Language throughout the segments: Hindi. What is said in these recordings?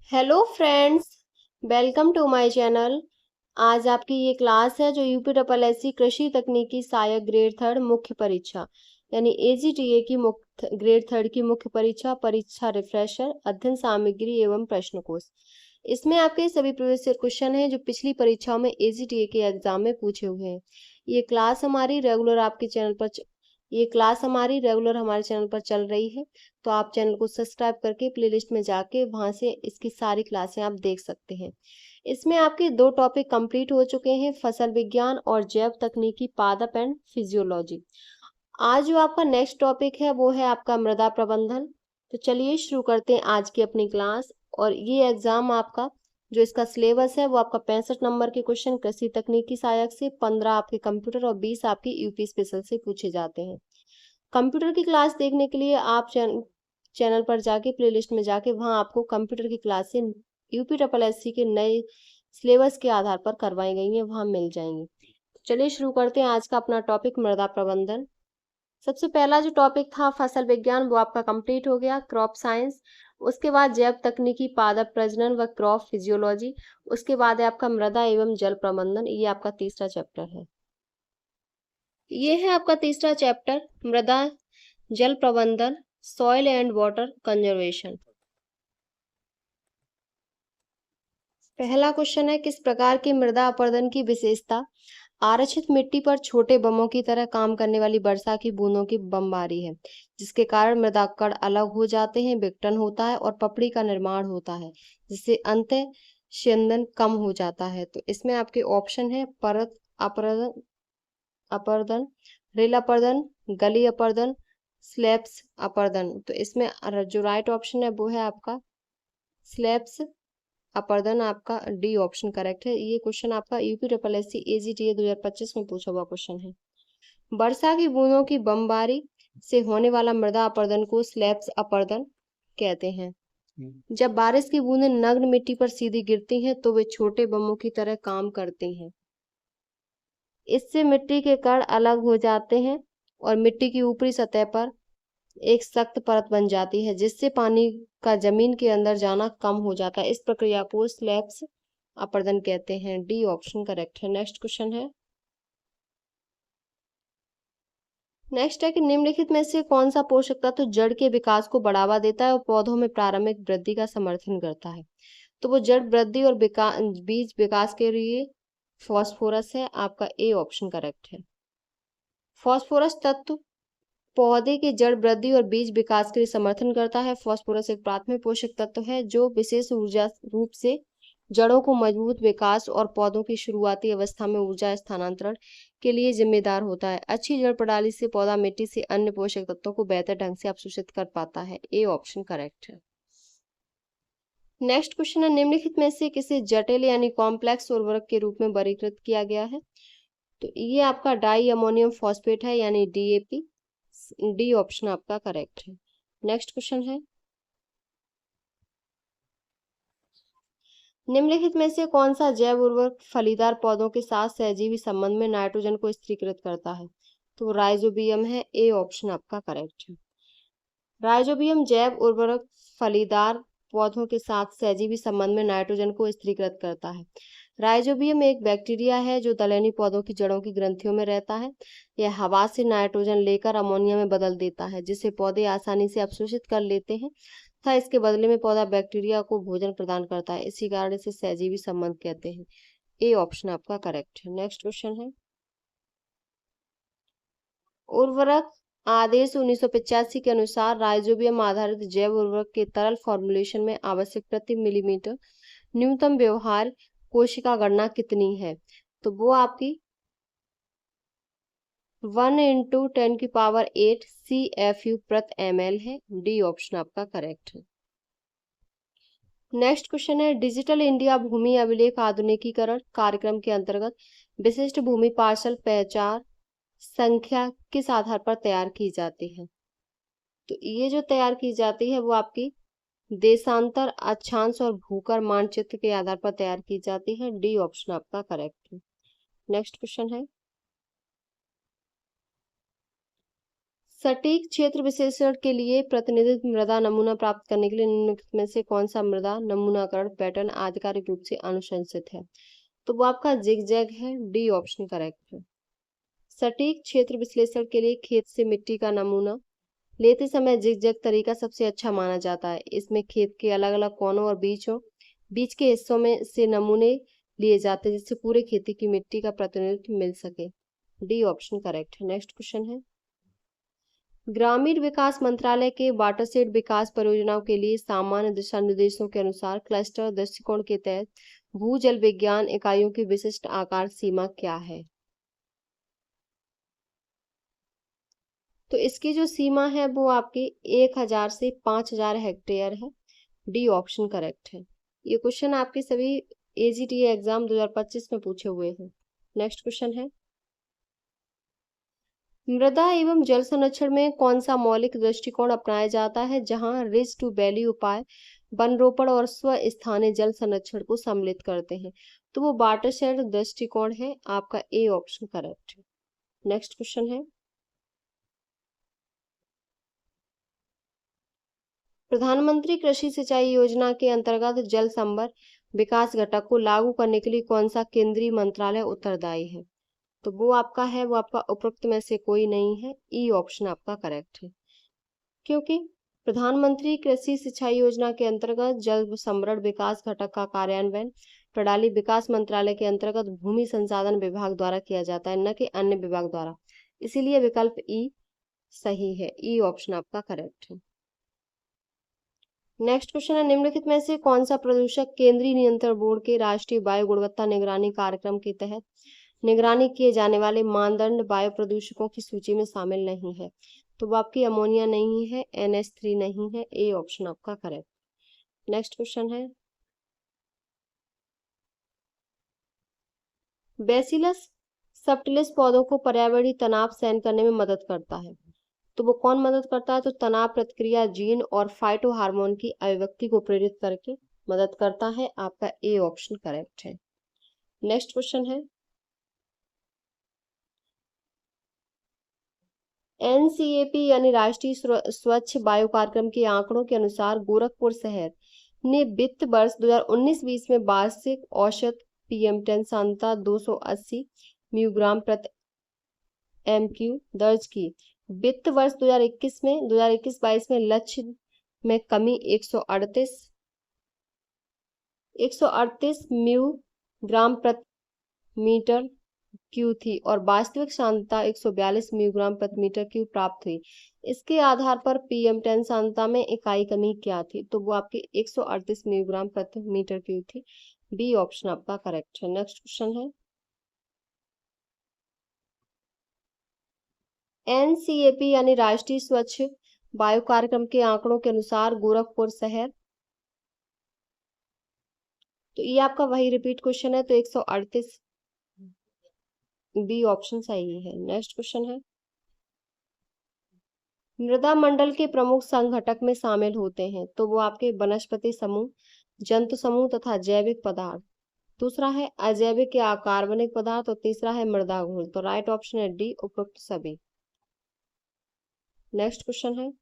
Hello friends, welcome to my channel. आज आपकी ये क्लास है जो यूपी ट्रिपल एससी कृषि तकनीकी सहायक ग्रेड थर्ड मुख्य परीक्षा यानी एजीटीए की मुख्य ग्रेड थर्ड की मुख्य परीक्षा परीक्षा रिफ्रेशर अध्ययन सामग्री एवं प्रश्न कोश। इसमें आपके सभी प्रीवियस ईयर क्वेश्चन हैं जो पिछली परीक्षाओं में एजीटीए के एग्जाम में पूछे हुए हैं। ये क्लास हमारी रेगुलर आपके चैनल पर ये क्लास हमारी रेगुलर हमारे चैनल पर चल रही है, तो आप चैनल को सब्सक्राइब करके प्लेलिस्ट में जाके वहां से इसकी सारी क्लासें आप देख सकते हैं। इसमें आपके दो टॉपिक कंप्लीट हो चुके हैं, फसल विज्ञान और जैव तकनीकी पादप एंड फिजियोलॉजी। आज जो आपका नेक्स्ट टॉपिक है वो है आपका मृदा प्रबंधन। तो चलिए शुरू करते हैं आज की अपनी क्लास। और ये एग्जाम आपका जो इसका सिलेबस है वो आपका 65 नंबर के क्वेश्चन कृषि तकनीकी सहायक से, 15 आपके कंप्यूटर और 20 आपके यूपी स्पेशल से पूछे जाते हैं। कंप्यूटर की क्लास देखने के लिए आप चैनल पर जाके प्लेलिस्ट में जाके वहाँ आपको कंप्यूटर की क्लासें यूपी ट्रिपल एससी के नए सिलेबस के आधार पर करवाई गई हैं, वहाँ मिल जाएंगी। चलिए शुरू करते हैं आज का अपना टॉपिक मृदा प्रबंधन। सबसे पहला जो टॉपिक था फसल विज्ञान वो आपका कंप्लीट हो गया, क्रॉप साइंस। उसके बाद जैव तकनीकी पादप प्रजनन व क्रॉप फिजियोलॉजी। उसके बाद है आपका मृदा एवं जल प्रबंधन, ये आपका तीसरा चैप्टर है। ये है आपका तीसरा चैप्टर, मृदा जल प्रबंधन, सॉइल एंड वाटर कंजर्वेशन। पहला क्वेश्चन है, किस प्रकार की मृदा अपरदन की विशेषता आरक्षित मिट्टी पर छोटे बमों की तरह काम करने वाली वर्षा की बूंदों की बमबारी है, जिसके कारण मृदा कण अलग हो जाते हैं, विघटन होता है और पपड़ी का निर्माण होता है, जिससे अंत स्यंदन कम हो जाता है। तो इसमें आपके ऑप्शन है परत अपरदन अपर्दन, रेल अपर्दन, गली अपर्दन, स्लैब्स अपर्दन। तो इसमें जो राइट ऑप्शन है वो है आपका स्लैब्स अपर्दन, आपका डी ऑप्शन करेक्ट है। ये क्वेश्चन आपका UP triple S C AGTA 2025 में पूछा हुआ क्वेश्चन है। वर्षा की बूंदों की बमबारी से होने वाला मृदा अपर्दन को स्लैब्स अपर्दन कहते हैं। जब बारिश की बूंदें नग्न मिट्टी पर सीधी गिरती हैं तो वे छोटे बमों की तरह काम करती हैं। इससे मिट्टी के कण अलग हो जाते हैं और मिट्टी की ऊपरी सतह पर एक सख्त परत बन जाती है, जिससे पानी का जमीन के अंदर जाना कम हो जाता है। इस प्रक्रिया को स्लैब्स अपर्दन कहते हैं। डी ऑप्शन करेक्ट है। नेक्स्ट क्वेश्चन है, नेक्स्ट है कि निम्नलिखित में से कौन सा पोषक तत्व तो जड़ के विकास को बढ़ावा देता है और पौधों में प्रारंभिक वृद्धि का समर्थन करता है। तो वो जड़ वृद्धि और बीज विकास के लिए फॉस्फोरस है, आपका ए ऑप्शन करेक्ट है। फॉस्फोरस तत्व पौधे की जड़ वृद्धि और बीज विकास के लिए समर्थन करता है। फास्फोरस एक प्राथमिक पोषक तत्व है जो विशेष ऊर्जा रूप से जड़ों को मजबूत विकास और पौधों की शुरुआती अवस्था में ऊर्जा स्थानांतरण के लिए जिम्मेदार होता है। अच्छी जड़ प्रणाली से पौधा मिट्टी से अन्य पोषक तत्वों को बेहतर ढंग से अवशोषित कर पाता है। ए ऑप्शन करेक्ट है। नेक्स्ट क्वेश्चन है, निम्नलिखित में से किसे जटिल यानी कॉम्प्लेक्स उर्वरक के रूप में वर्गीकृत किया गया है। तो ये आपका डाई अमोनियम फॉस्फेट है यानी डीएपी। डी ऑप्शन आपका करेक्ट है। नेक्स्ट क्वेश्चन है, निम्नलिखित में से कौन सा जैव उर्वरक फलीदार पौधों के साथ सहजीवी संबंध में नाइट्रोजन को स्थिरीकृत करता है। तो राइजोबियम है, ए ऑप्शन आपका करेक्ट है। राइजोबियम जैव उर्वरक फलीदार पौधों के साथ सहजीवी संबंध में नाइट्रोजन को स्थिरीकृत करता है। राइजोबियम एक बैक्टीरिया है जो दलहनी पौधों की जड़ों की ग्रंथियों में रहता है। यह हवा से नाइट्रोजन लेकर अमोनिया में बदल देता है, जिसे पौधे आसानी से अवशोषित कर लेते हैं तथा इसके बदले में पौधा बैक्टीरिया को भोजन प्रदान करता है। इसी कारण इसे सहजीवी संबंध कहते हैं। ए ऑप्शन आपका करेक्ट है। नेक्स्ट क्वेश्चन है, उर्वरक आदेश 1985 के अनुसार राइजोबियम आधारित जैव उर्वरक के तरल फॉर्मुलेशन में आवश्यक प्रति मिलीमीटर न्यूनतम व्यवहार कोशिका गणना कितनी है। तो वो आपकी 1 × 10⁸ CFU प्रति ml है। डी ऑप्शन आपका करेक्ट है। नेक्स्ट क्वेश्चन है, डिजिटल इंडिया भूमि अभिलेख आधुनिकीकरण कार्यक्रम के अंतर्गत विशिष्ट भूमि पार्सल पहचान संख्या किस आधार पर तैयार की जाती है। तो ये जो तैयार की जाती है वो आपकी देशांतर अक्षांश और भूकर मानचित्र के आधार पर तैयार की जाती है। डी ऑप्शन आपका करेक्ट है। नेक्स्ट क्वेश्चन है, सटीक क्षेत्र विश्लेषण के लिए प्रतिनिधित्व मृदा नमूना प्राप्त करने के लिए निम्नलिखित में से कौन सा मृदा नमूनाकरण पैटर्न आधिकारिक रूप से अनुशंसित है? तो वो आपका जिगजैग है, डी ऑप्शन करेक्ट है। सटीक क्षेत्र विश्लेषण के लिए खेत से मिट्टी का नमूना लेते समय जिगजैग तरीका सबसे अच्छा माना जाता है। इसमें खेत के अलग अलग कोनों और बीच के हिस्सों में से नमूने लिए जाते हैं जिससे पूरे खेती की मिट्टी का प्रतिनिधित्व मिल सके। डी ऑप्शन करेक्ट है। नेक्स्ट क्वेश्चन है, ग्रामीण विकास मंत्रालय के वाटरशेड विकास परियोजनाओं के लिए सामान्य दिशा निर्देशों के अनुसार क्लस्टर दृष्टिकोण के तहत भूजल विज्ञान इकाइयों की विशिष्ट आकार सीमा क्या है? तो इसकी जो सीमा है वो आपकी 1000 से 5000 हेक्टेयर है। डी ऑप्शन करेक्ट है। ये क्वेश्चन आपके सभी एजीटीए एग्जाम 2025 में पूछे हुए हैं। नेक्स्ट क्वेश्चन है, मृदा एवं जल संरक्षण में कौन सा मौलिक दृष्टिकोण अपनाया जाता है जहां रिज टू वैली उपाय वन रोपण और स्व स्थानीय जल संरक्षण को सम्मिलित करते हैं? तो वो वाटरशेड दृष्टिकोण है, आपका ए ऑप्शन करेक्ट है। नेक्स्ट क्वेश्चन है, प्रधानमंत्री कृषि सिंचाई योजना के अंतर्गत जल संभर विकास घटक को लागू करने के लिए कौन सा केंद्रीय मंत्रालय उत्तरदायी है? तो वो आपका है, वो आपका उपरोक्त में से कोई नहीं है, ई ऑप्शन आपका करेक्ट है। क्योंकि प्रधानमंत्री कृषि सिंचाई योजना के अंतर्गत जल संभरण विकास घटक का कार्यान्वयन प्रणाली विकास मंत्रालय के अंतर्गत भूमि संसाधन विभाग द्वारा किया जाता है, न कि अन्य विभाग द्वारा। इसीलिए विकल्प ई सही है, ई ऑप्शन आपका करेक्ट है। नेक्स्ट क्वेश्चन है, निम्नलिखित में से कौन सा प्रदूषक केंद्रीय नियंत्रण बोर्ड के राष्ट्रीय वायु गुणवत्ता निगरानी कार्यक्रम के तहत निगरानी किए जाने वाले मानदंड वायु प्रदूषकों की सूची में शामिल नहीं है? तो वो आपकी अमोनिया नहीं है, NH3 नहीं है, ए ऑप्शन आपका करेक्ट। नेक्स्ट क्वेश्चन है, बैसिलस सबटिलिस पौधों को पर्यावरणीय तनाव सहन करने में मदद करता है। तो वो कौन मदद करता है? तो तनाव प्रतिक्रिया जीन और फाइटो हार्मोन की अभिव्यक्ति को प्रेरित करके मदद करता है, आपका ए ऑप्शन करेक्ट है। नेक्स्ट क्वेश्चन है, NCAP यानी राष्ट्रीय स्वच्छ वायु कार्यक्रम के आंकड़ों के अनुसार गोरखपुर शहर ने वित्त वर्ष 2019-20 में वार्षिक औसत PM10 सांद्रता 280 म्यूग्राम प्रति MQ दर्ज की। वित्त वर्ष 2021-22 में लक्ष्य में कमी 138 म्यूग्राम प्रति मीटर क्यू थी और वास्तविक सांद्रता 142 म्यूग्राम प्रति मीटर क्यू प्राप्त हुई। इसके आधार पर PM10 सांद्रता में इकाई कमी क्या थी? तो वो आपकी 138 म्यूग्राम प्रति मीटर क्यू थी, बी ऑप्शन आपका करेक्ट है। नेक्स्ट क्वेश्चन है, NCAP यानी राष्ट्रीय स्वच्छ वायु कार्यक्रम के आंकड़ों के अनुसार गोरखपुर शहर, तो ये आपका वही रिपीट क्वेश्चन है, तो 138 बी ऑप्शन सही है। नेक्स्ट क्वेश्चन है, मृदा मंडल के प्रमुख संघटक में शामिल होते हैं? तो वो आपके वनस्पति समूह, जंतु समूह तथा जैविक पदार्थ। दूसरा है अजैविक या अकार्बनिक पदार्थ और तीसरा है मृदा घोल। तो राइट ऑप्शन है डी, उपरोक्त सभी। नेक्स्ट क्वेश्चन है,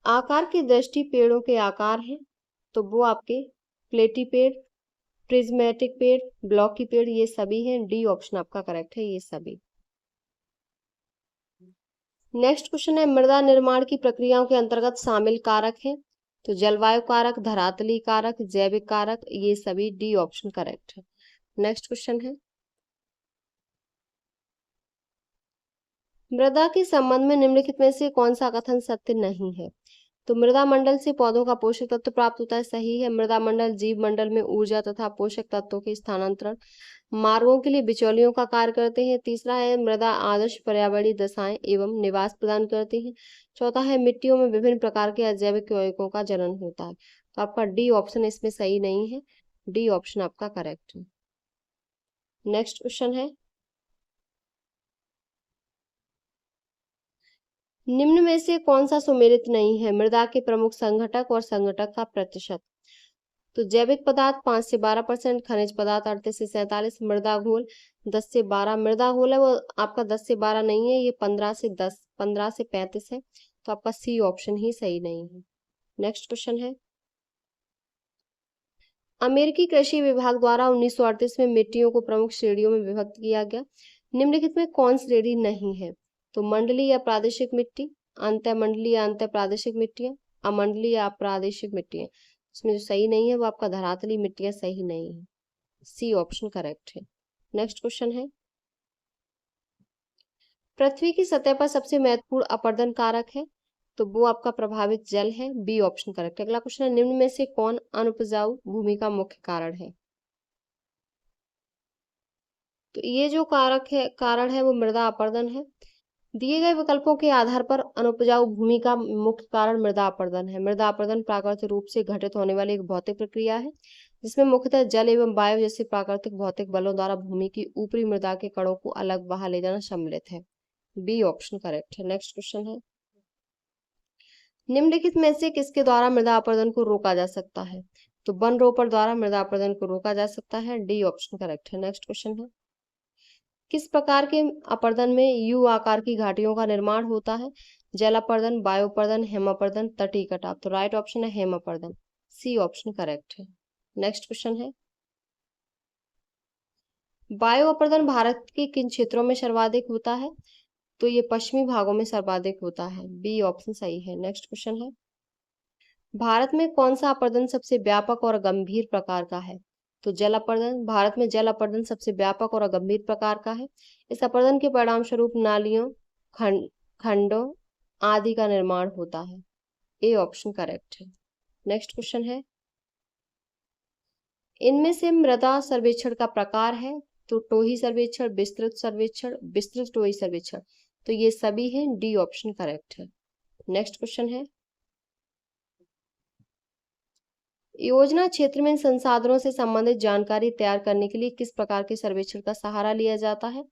आकार की दृष्टि पेड़ों के आकार हैं? तो वो आपके प्लेटी पेड़, प्रिज्मेटिक पेड़, ब्लॉकी पेड़, ये सभी हैं, डी ऑप्शन आपका करेक्ट है, ये सभी। नेक्स्ट क्वेश्चन है, मृदा निर्माण की प्रक्रियाओं के अंतर्गत शामिल कारक हैं? तो जलवायु कारक, धरातली कारक, जैविक कारक, ये सभी, डी ऑप्शन करेक्ट है। नेक्स्ट क्वेश्चन है, मृदा के संबंध में निम्नलिखित में से कौन सा कथन सत्य नहीं है? तो मृदा मंडल से पौधों का पोषक तत्व प्राप्त होता है, सही है। मृदा मंडल जीव मंडल में ऊर्जा तथा पोषक तत्वों के स्थानांतरण मार्गों के लिए बिचौलियों का कार्य करते हैं। तीसरा है, मृदा आदर्श पर्यावरणीय दशाएं एवं निवास प्रदान करती है। चौथा है, मिट्टियों में विभिन्न प्रकार के अजैविक यौगिकों का जनन होता है। तो आपका डी ऑप्शन इसमें सही नहीं है, डी ऑप्शन आपका करेक्ट है। नेक्स्ट क्वेश्चन है, निम्न में से कौन सा सुमेलित नहीं है? मृदा के प्रमुख संघटक और संघटक का प्रतिशत। तो जैविक पदार्थ 5 से 12%, खनिज पदार्थ 38 से 47, मृदा घोल 10 से 12 मृदा घोल है वो आपका 10 से 12 नहीं है, ये 15 से 35 है। तो आपका सी ऑप्शन ही सही नहीं है। नेक्स्ट क्वेश्चन है, अमेरिकी कृषि विभाग द्वारा 1938 में मिट्टियों को प्रमुख श्रेणियों में विभक्त किया गया। निम्नलिखित में कौन श्रेणी नहीं है? तो मंडलीय या प्रादेशिक मिट्टी, अंतः मंडलीय या अंतः प्रादेशिक मिट्टियां, अमंडलीय या अप्रादेशिक मिट्टियां। इसमें जो सही नहीं है वो आपका धरातली मिट्टियां सही नहीं है। सी ऑप्शन करेक्ट है। नेक्स्ट क्वेश्चन है, पृथ्वी की सतह पर सबसे महत्वपूर्ण अपरदन कारक है। तो वो आपका प्रभावित जल है। बी ऑप्शन करेक्ट है। अगला क्वेश्चन है, निम्न में से कौन अनुपजाऊ भूमि का मुख्य कारण है? तो ये जो कारण है वो मृदा अपरदन है। दिए गए विकल्पों के आधार पर अनुपजाऊ भूमि का मुख्य कारण मृदा अपरदन है। मृदा अपरदन प्राकृतिक रूप से घटित होने वाली एक भौतिक प्रक्रिया है जिसमें मुख्यतः जल एवं वायु जैसे प्राकृतिक भौतिक बलों द्वारा भूमि की ऊपरी मृदा के कणों को अलग बहा ले जाना सम्मिलित है। बी ऑप्शन करेक्ट है। नेक्स्ट क्वेश्चन है, निम्नलिखित में से किसके द्वारा मृदा अपरदन को रोका जा सकता है? तो वन रोपण द्वारा मृदा अपरदन को रोका जा सकता है। डी ऑप्शन करेक्ट है। नेक्स्ट क्वेश्चन है, किस प्रकार के अपरदन में यू आकार की घाटियों का निर्माण होता है? जल अपरदन, वायु अपरदन, हेमापर्दन, तटीय कटाव। तो राइट ऑप्शन है हेमापर्दन। सी ऑप्शन करेक्ट है। नेक्स्ट क्वेश्चन है, वायु अपरदन भारत के किन क्षेत्रों में सर्वाधिक होता है? तो ये पश्चिमी भागों में सर्वाधिक होता है। बी ऑप्शन सही है। नेक्स्ट क्वेश्चन है, भारत में कौन सा अपरदन सबसे व्यापक और गंभीर प्रकार का है? तो जल अपरदन। भारत में जल अपरदन सबसे व्यापक और गंभीर प्रकार का है। इस अपरदन के परिणाम स्वरूप नालियों, खंडों आदि का निर्माण होता है। ए ऑप्शन करेक्ट है। नेक्स्ट क्वेश्चन है, इनमें से मृदा सर्वेक्षण का प्रकार है? तो टोही सर्वेक्षण, विस्तृत सर्वेक्षण, विस्तृत टोही सर्वेक्षण। तो ये सभी हैं। डी ऑप्शन करेक्ट है। नेक्स्ट क्वेश्चन है, योजना क्षेत्र में संसाधनों से संबंधित जानकारी तैयार करने के लिए किस प्रकार के सर्वेक्षण का सहारा लिया जाता है?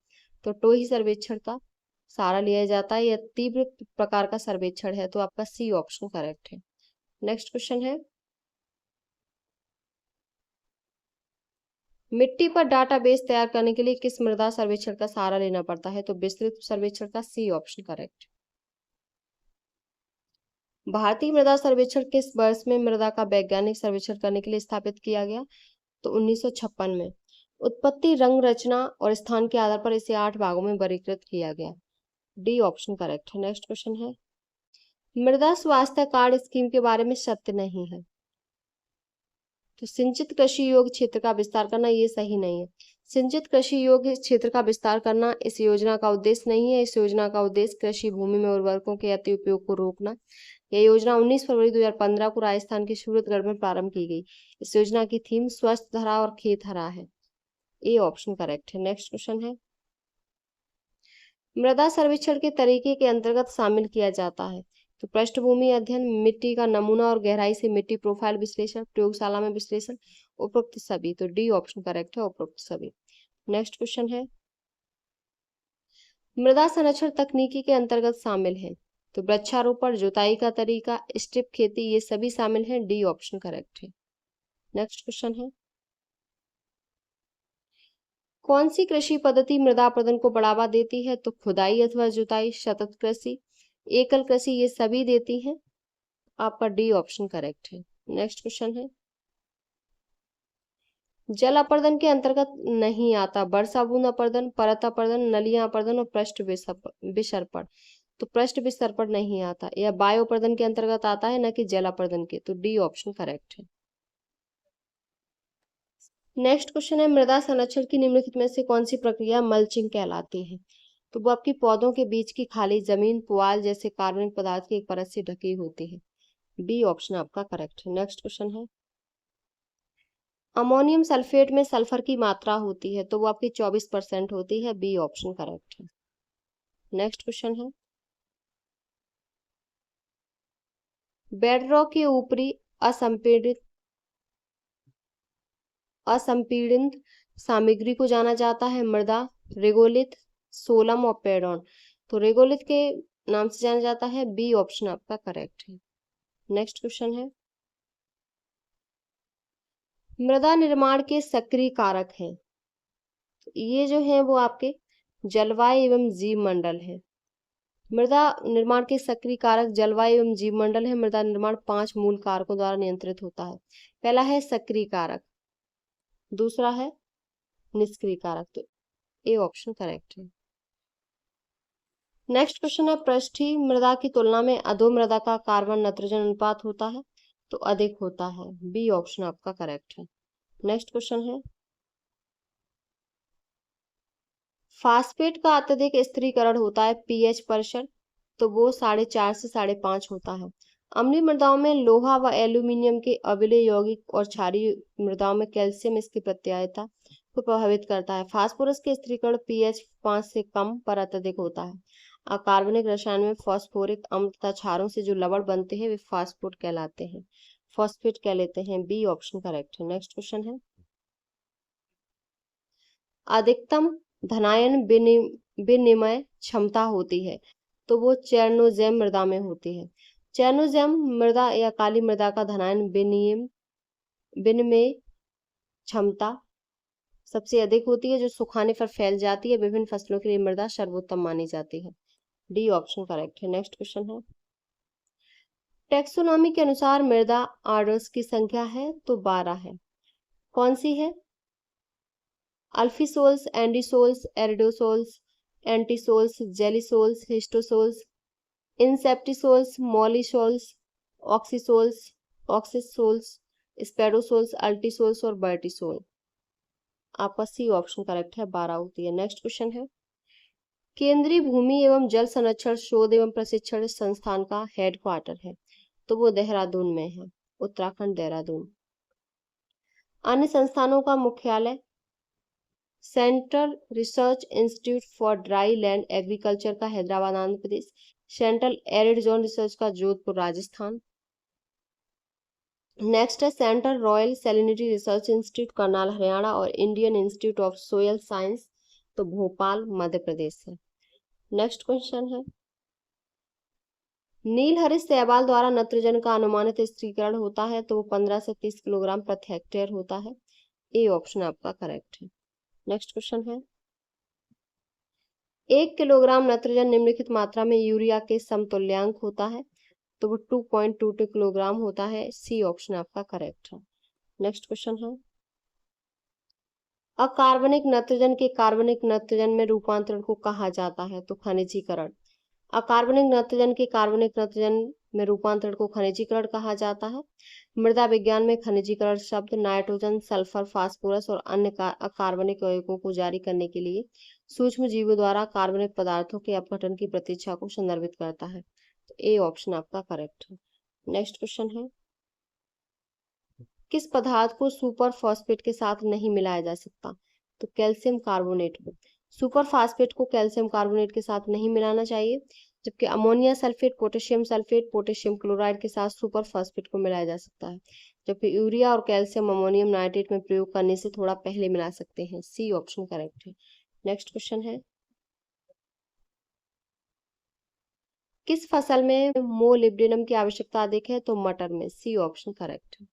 तो टोही सर्वेक्षण का सहारा लिया जाता है। यह तीव्र प्रकार का सर्वेक्षण है। तो आपका सी ऑप्शन करेक्ट है। नेक्स्ट क्वेश्चन है, मिट्टी पर डाटाबेस तैयार करने के लिए किस मृदा सर्वेक्षण का सहारा लेना पड़ता है? तो विस्तृत सर्वेक्षण का। C option correct. भारतीय मृदा सर्वेक्षण किस वर्ष में मृदा का वैज्ञानिक सर्वेक्षण करने के लिए स्थापित किया गया? तो 1956 में। उत्पत्ति, रंग, रचना और स्थान के आधार पर इसे 8 भागों में वर्गीकृत किया गया। डी ऑप्शन करेक्ट है। नेक्स्ट क्वेश्चन है, मृदा स्वास्थ्य कार्ड स्कीम के बारे में सत्य नहीं है। तो सिंचित कृषि योग्य क्षेत्र का विस्तार करना, ये सही नहीं है। सिंचित कृषि योग्य क्षेत्र का विस्तार करना इस योजना का उद्देश्य नहीं है। इस योजना का उद्देश्य कृषि भूमि में उर्वरकों के अति उपयोग को रोकना। यह योजना 19 फरवरी 2015 को राजस्थान के सूरतगढ़ में प्रारंभ की गई। इस योजना की थीम स्वस्थ धरा और खेत हरा है। ए ऑप्शन करेक्ट है। नेक्स्ट क्वेश्चन है, मृदा सर्वेक्षण के तरीके के अंतर्गत शामिल किया जाता है? तो पृष्ठभूमि अध्ययन, मिट्टी का नमूना और गहराई से मिट्टी प्रोफाइल विश्लेषण, प्रयोगशाला में विश्लेषण, उपरोक्त सभी। तो डी ऑप्शन करेक्ट है, उपरोक्त सभी। नेक्स्ट क्वेश्चन है, मृदा संरक्षण तकनीकी के अंतर्गत शामिल है? तो वृक्षारोपण, जुताई का तरीका, स्ट्रिप खेती, ये सभी शामिल हैं। डी ऑप्शन करेक्ट है। नेक्स्ट क्वेश्चन है, कौन सी कृषि पद्धति मृदा अपरदन को बढ़ावा देती है? तो खुदाई अथवा जुताई, सतत कृषि, एकल कृषि, ये सभी देती हैं। आपका डी ऑप्शन करेक्ट है। नेक्स्ट क्वेश्चन है, जल अपरदन के अंतर्गत नहीं आता वर्षा बूंद अपरदन, परत अपरदन, नलियां अपरदन और पृष्ठ विसर्पण। तो पृष्ठ विसर्पण नहीं आता। यह वायु अपरदन के अंतर्गत आता है, न कि जल अपरदन के। तो डी ऑप्शन करेक्ट है। नेक्स्ट क्वेश्चन है, मृदा संरक्षण की निम्नलिखित में से कौन सी प्रक्रिया मल्चिंग कहलाती है? तो वो आपकी पौधों के बीच की खाली जमीन पुआल जैसे कार्बनिक पदार्थ की एक परत से ढकी होती है। बी ऑप्शन आपका करेक्ट है। नेक्स्ट क्वेश्चन है, अमोनियम सल्फेट में सल्फर की मात्रा होती है? तो वो आपकी 24% होती है। बी ऑप्शन करेक्ट है। नेक्स्ट क्वेश्चन है, बेडरॉक के ऊपरी असंपीड़ित असंपीड़ित सामग्री को जाना जाता है? मृदा, रेगोलिथ, सोलम और पेडोन। तो रेगोलिथ के नाम से जाना जाता है। बी ऑप्शन आपका करेक्ट है। नेक्स्ट क्वेश्चन है, मृदा निर्माण के सक्रिय कारक हैं? ये जो है वो आपके जलवायु एवं जीव मंडल है। मृदा निर्माण के सक्रिय कारक जलवायु एवं जीव मंडल है। मृदा निर्माण 5 मूल कारकों द्वारा नियंत्रित होता है। पहला है सक्रिय कारक, दूसरा है निष्क्रिय कारक। तो ए ऑप्शन करेक्ट है। नेक्स्ट क्वेश्चन है, पृष्ठीय मृदा की तुलना में अधो मृदा का कार्बन नाइट्रोजन अनुपात होता है तो अधिक होता है। बी ऑप्शन आपका करेक्ट है। नेक्स्ट क्वेश्चन है, फास्फेट का अत्यधिक स्थिरीकरण होता है पीएच परिसर, तो वो 4.5 से 5.5 होता है। अम्लीय मृदाओं में लोहा व एल्यूमिनियम के अम्लीय यौगिक और क्षारीय मृदाओं में कैल्शियम इसकी प्रत्यायता को प्रभावित करता है। फास्फोरस के स्थिरीकरण पीएच 5 से कम पर अत्यधिक होता है। अकार्बनिक रसायन में फास्फोरिक अम्ल तथा क्षारों से जो लवण बनते हैं वे फास्फेट कहलाते हैं। फास्फेट कह लेते हैं। बी ऑप्शन करेक्ट है। नेक्स्ट क्वेश्चन है, अधिकतम धनायन विनिमय क्षमता होती है तो वो चेरनोजेम मृदा में होती है। चेरनोजेम मृदा या काली मृदा का धनायन विनिमय क्षमता सबसे अधिक होती है, जो सुखाने पर फैल जाती है। विभिन्न फसलों के लिए मृदा सर्वोत्तम मानी जाती है। डी ऑप्शन करेक्ट है। नेक्स्ट क्वेश्चन है, टेक्सोनॉमी के अनुसार मृदा आर्डर्स की संख्या है तो 12 है। कौन सी है? अल्फीसोल्स, एंडीसोल्स, एरिडोसोल्स, एंटीसोल्स, जेलीसोल्स, हिस्टोसोल्स, इंसेप्टिसोल्स, मॉलिसोल्स, ऑक्सीसोल्स, ऑक्सिसोल्स, स्पेडोसोल्स, अल्टीसोल्स और बर्टिसोल। आपका सी ऑप्शन करेक्ट है, 12 होती है। नेक्स्ट क्वेश्चन है, केंद्रीय भूमि एवं जल संरक्षण शोध एवं प्रशिक्षण संस्थान का हेडक्वार्टर है तो वो देहरादून में है, उत्तराखंड देहरादून। अन्य संस्थानों का मुख्यालय central research institute for dry land agriculture का Hyderabad Andhra Pradesh, central arid zone research का जोधपुर राजस्थान। नेक्स्ट है central royal salinity research institute Karnal Haryana और Indian institute of soil science तो भोपाल मध्य प्रदेश है। नेक्स्ट क्वेश्चन है, नीलहरित शैवाल द्वारा नाइट्रोजन का अनुमानित स्थिरीकरण होता है तो वो 15 से 30 किलोग्राम प्रति हेक्टेयर होता है। ए ऑप्शन आपका करेक्ट है। नेक्स्ट क्वेश्चन है, 1 किलोग्राम नाइट्रोजन निम्नलिखित मात्रा में यूरिया के समतुल्यांक होता है तो वो 2.22 किलोग्राम होता है। सी ऑप्शन आपका करेक्ट है। नेक्स्ट क्वेश्चन है, अकार्बनिक नाइट्रोजन के कार्बनिक नाइट्रोजन में रूपांतरण को कहा जाता है तो खनिजीकरण। अकार्बनिक नाइट्रोजन के कार्बनिक नाइट्रोजन में रूपांतरण को खनिजीकरण कहा जाता है। मृदा विज्ञान में खनिजीकरण शब्द नाइट्रोजन, सल्फर, फास्फोरस और अन्य अकार्बनिक यौगिकों को जारी करने के लिए सूक्ष्म जीवों द्वारा कार्बनिक पदार्थों के अपघटन की प्रतीक्षा को संदर्भित करता है। तो ए ऑप्शन आपका करेक्ट है। नेक्स्ट क्वेश्चन है, किस पदार्थ को सुपर फॉस्फेट के साथ नहीं मिलाया जा सकता तो कैल्शियम कार्बोनेट को। सुपर फास्फेट को कैल्शियम कार्बोनेट के साथ नहीं मिलाना चाहिए, जबकि अमोनिया सल्फेट, पोटेशियम क्लोराइड के साथ सुपर फास्फेट को मिलाया जा सकता है, जबकि यूरिया और कैल्शियम अमोनियम नाइट्रेट में प्रयोग करने से थोड़ा पहले मिला सकते हैं। सी ऑप्शन करेक्ट है। नेक्स्ट क्वेश्चन है, किस फसल में मोलिब्डेनम की आवश्यकता अधिक है तो मटर में। सी ऑप्शन करेक्ट है।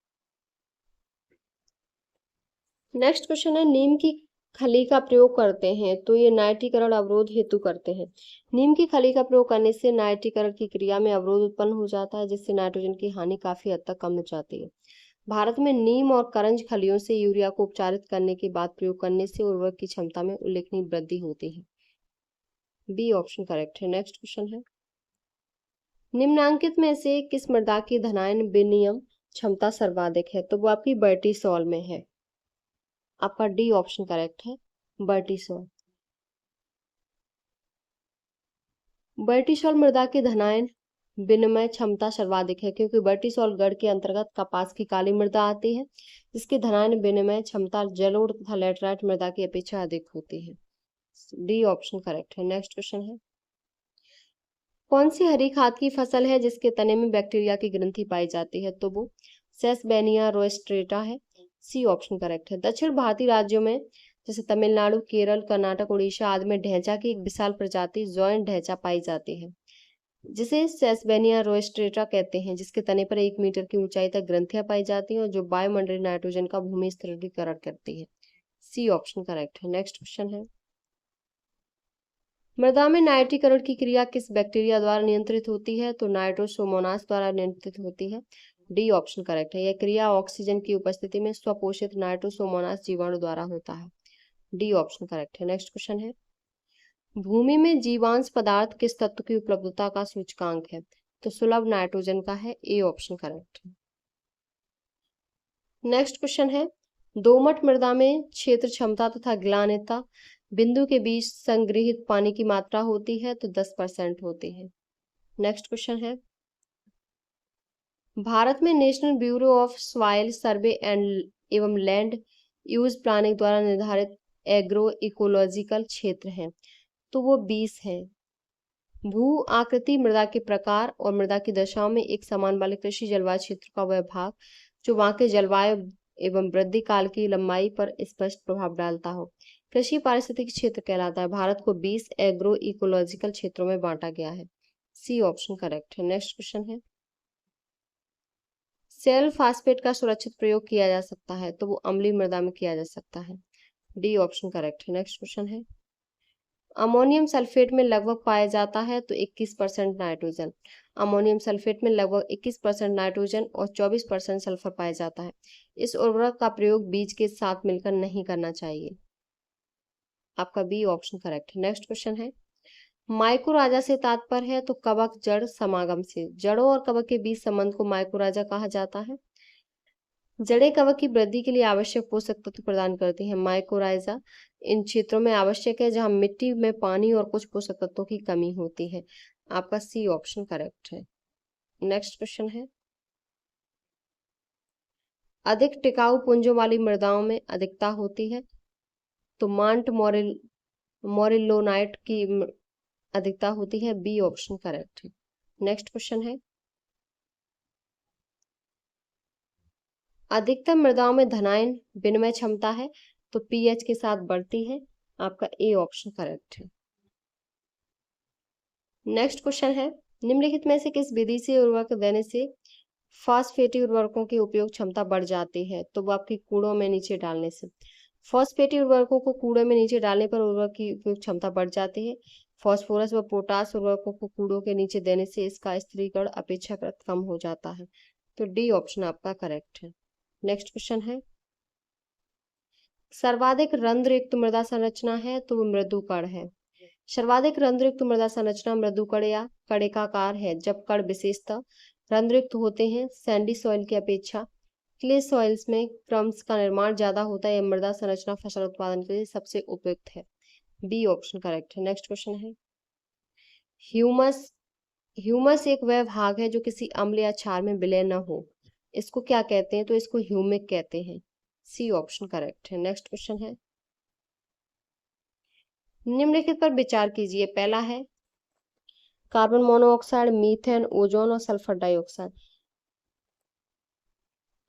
नेक्स्ट क्वेश्चन है, नीम की खली का प्रयोग करते हैं तो ये नाइट्रीकरण अवरोध हेतु करते हैं। नीम की खली का प्रयोग करने से नाइट्रीकरण की क्रिया में अवरोध उत्पन्न हो जाता है, जिससे नाइट्रोजन की हानि काफी हद तक कम हो जाती है। भारत में नीम और करंज खलियों से यूरिया को उपचारित करने के बाद प्रयोग करने से उर्वरक की क्षमता में उल्लेखनीय वृद्धि होती है। बी ऑप्शन करेक्ट है। नेक्स्ट क्वेश्चन है, निम्नांकित में से किस मृदा की धनायन विनिमय क्षमता सर्वाधिक है तो वो आपकी बर्टिसोल में है। आपका डी ऑप्शन करेक्ट है, बर्टिसोल। बर्टिसोल मृदा की धनायन विनिमय क्षमता सर्वाधिक है क्योंकि बर्टिसोल गढ़ के अंतर्गत कपास की काली मृदा आती है, जिसकी धनायन विनिमय क्षमता जलोढ़ तथा लैटराइट मृदा की अपेक्षा अधिक होती है। डी ऑप्शन करेक्ट है। नेक्स्ट क्वेश्चन है, कौन सी हरी खाद की फसल है जिसके तने में बैक्टीरिया की ग्रंथि पाई जाती है तो वो सेसबेनिया रोएस्ट्रेटा है। सी ऑप्शन करेक्ट है। दक्षिण भारतीय राज्यों में जैसे तमिलनाडु, केरल, कर्नाटक, उड़ीसा आदि में ढैंचा की एक विशाल प्रजाति जॉइंट ढैंचा पाई जाती है, जिसे सेसबेनिया रोएस्ट्रेटा कहते हैं, जिसके तने पर 1 मीटर की ऊंचाई तक ग्रंथियां पाई जाती हैं और जो वायुमंडलीय नाइट्रोजन का भूमि स्थिरीकरण करती है। सी ऑप्शन करेक्ट है। नेक्स्ट क्वेश्चन है, मृदा में नाइट्रीकरण की क्रिया किस बैक्टीरिया द्वारा नियंत्रित होती है? तो नाइट्रोसोमोनास द्वारा नियंत्रित होती है। डी ऑप्शन करेक्ट है। यह क्रिया ऑक्सीजन की उपस्थिति में स्वपोषित नाइट्रोसोमोनास जीवाणु द्वारा होता है। डी ऑप्शन करेक्ट है। नेक्स्ट क्वेश्चन है, भूमि में जीवांश पदार्थ किस तत्व की उपलब्धता का सूचकांक है? तो सुलभ नाइट्रोजन का है। ए ऑप्शन करेक्ट है। नेक्स्ट क्वेश्चन है, दोमट मृदा में क्षेत्र क्षमता तथा ग्लानिता बिंदु के बीच संग्रहित पानी की मात्रा होती है तो 10% होती है। नेक्स्ट क्वेश्चन है, भारत में national bureau of soil survey and एवं लैंड यूज प्लानिंग द्वारा निर्धारित एग्रो इकोलॉजिकल क्षेत्र है तो वो 20 है। भू आकृति मृदा के प्रकार और मृदा की दशाओं में एक समान वाले कृषि जलवायु क्षेत्र का वह भाग जो वहां के जलवायु एवं वृद्धि काल की लंबाई पर स्पष्ट प्रभाव डालता हो कृषि पारिस्थितिक क्षेत्र कहलाता है। भारत को 20 एग्रो इकोलॉजिकल क्षेत्रों में बांटा गया है। सी ऑप्शन करेक्ट है। नेक्स्ट क्वेश्चन है, सेल फास्फेट का सुरक्षित प्रयोग किया जा सकता है तो वो अम्लीय मृदा में किया जा सकता है। डी ऑप्शन करेक्ट है। नेक्स्ट क्वेश्चन है, अमोनियम सल्फेट में लगभग पाया जाता है तो 21% नाइट्रोजन। अमोनियम सल्फेट में लगभग 21% नाइट्रोजन और 24% सल्फर पाया जाता है। इस उर्वरक का प्रयोग बीज के साथ मिलकर नहीं करना चाहिए। आपका बी ऑप्शन करेक्ट है। नेक्स्ट क्वेश्चन है, माइकोराजा से तात्पर्य है तो कवक जड़ समागम से। जड़ों और कवक के बीच संबंध को माइकोराजा कहा जाता है। जड़ें कवक की वृद्धि के लिए आवश्यक पोषक तत्व प्रदान करती हैं। माइकोराइजा इन क्षेत्रों में आवश्यक है जहां मिट्टी में पानी और कुछ पोषक तत्वों की कमी होती है। आपका सी ऑप्शन करेक्ट है। नेक्स्ट क्वेश्चन है, अधिक टिकाऊ पुंजों वाली मृदाओं में अधिकता होती है तो मांट मोरिलोनाइट की अधिकता होती है। बी ऑप्शन करेक्ट है। नेक्स्ट क्वेश्चन है, अधिकतम मृदाओं में धनायन विनिमय क्षमता है तो पीएच के साथ बढ़ती है। आपका ए ऑप्शन करेक्ट है। नेक्स्ट क्वेश्चन है, निम्नलिखित में से किस विधि से उर्वरक देने से फॉस्फेटी उर्वरकों की उपयोग क्षमता बढ़ जाती है? तो वो आपकी कूड़ों में नीचे डालने से। फॉस्फेटी उर्वरकों को कूड़े में नीचे डालने पर उर्वरक की उपयोग क्षमता बढ़ जाती है। फॉस्फोरस व पोटास उर्वरकों को कूड़ों के नीचे देने से इसका स्थिरीकरण अपेक्षाकृत कम हो जाता है। तो डी ऑप्शन आपका करेक्ट है। नेक्स्ट क्वेश्चन है, सर्वाधिक रंध्रयुक्त मृदा संरचना है तो वो मृदुकण है। सर्वाधिक रंध्रयुक्त मृदा संरचना मृदुकण या कणिकाकार है जब कण विशेषतः रंध्रयुक्त होते हैं। सैंडी सॉइल की अपेक्षा क्ले सॉइल्स में क्रम्स का निर्माण ज्यादा होता है। यह मृदा संरचना फसल उत्पादन के लिए सबसे उपयुक्त है। बी ऑप्शन करेक्ट है। नेक्स्ट क्वेश्चन है, ह्यूमस ह्यूमस एक वह भाग है जो किसी अम्ल या क्षार में विलय न हो। इसको क्या कहते हैं? तो इसको ह्यूमिक कहते हैं। सी ऑप्शन करेक्ट है। नेक्स्ट क्वेश्चन है, निम्नलिखित पर विचार कीजिए। पहला है कार्बन मोनोऑक्साइड, मीथेन, ओजोन और सल्फर डाइऑक्साइड।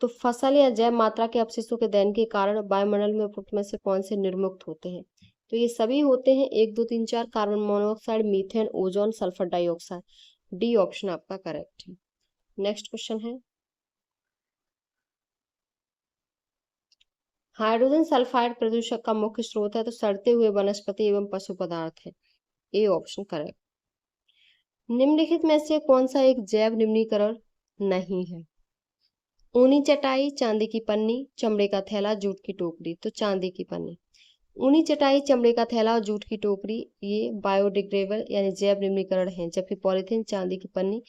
तो फसल या जैव मात्रा के अवशेषों के दहन के कारण वायुमंडल में उपरोक्त में से कौन से निर्मुक्त होते हैं? तो ये सभी होते हैं 1 2 3 4 carbon monoxide, methane, ozone, sulphur dioxide. D option आपका करेक्ट है। नेक्स्ट क्वेश्चन है, हाइड्रोजन सल्फाइड प्रदूषक का मुख्य स्रोत है तो सड़ते हुए वनस्पति एवं पशु पदार्थ है। A option correct. निम्नलिखित में से कौन सा एक जैव निम्नीकरण नहीं है? ऊनी चटाई, चांदी की पन्नी, चमड़े का थैला, जूट की टोकरी। तो चांदी की पन्नी। ऊनी चटाई, चमड़े का थैला और जूट की टोकरी ये बायोडिग्रेडेबल यानी जैव निम्नीकरण है, जबकि पॉलीथीन, चांदी की पन्नी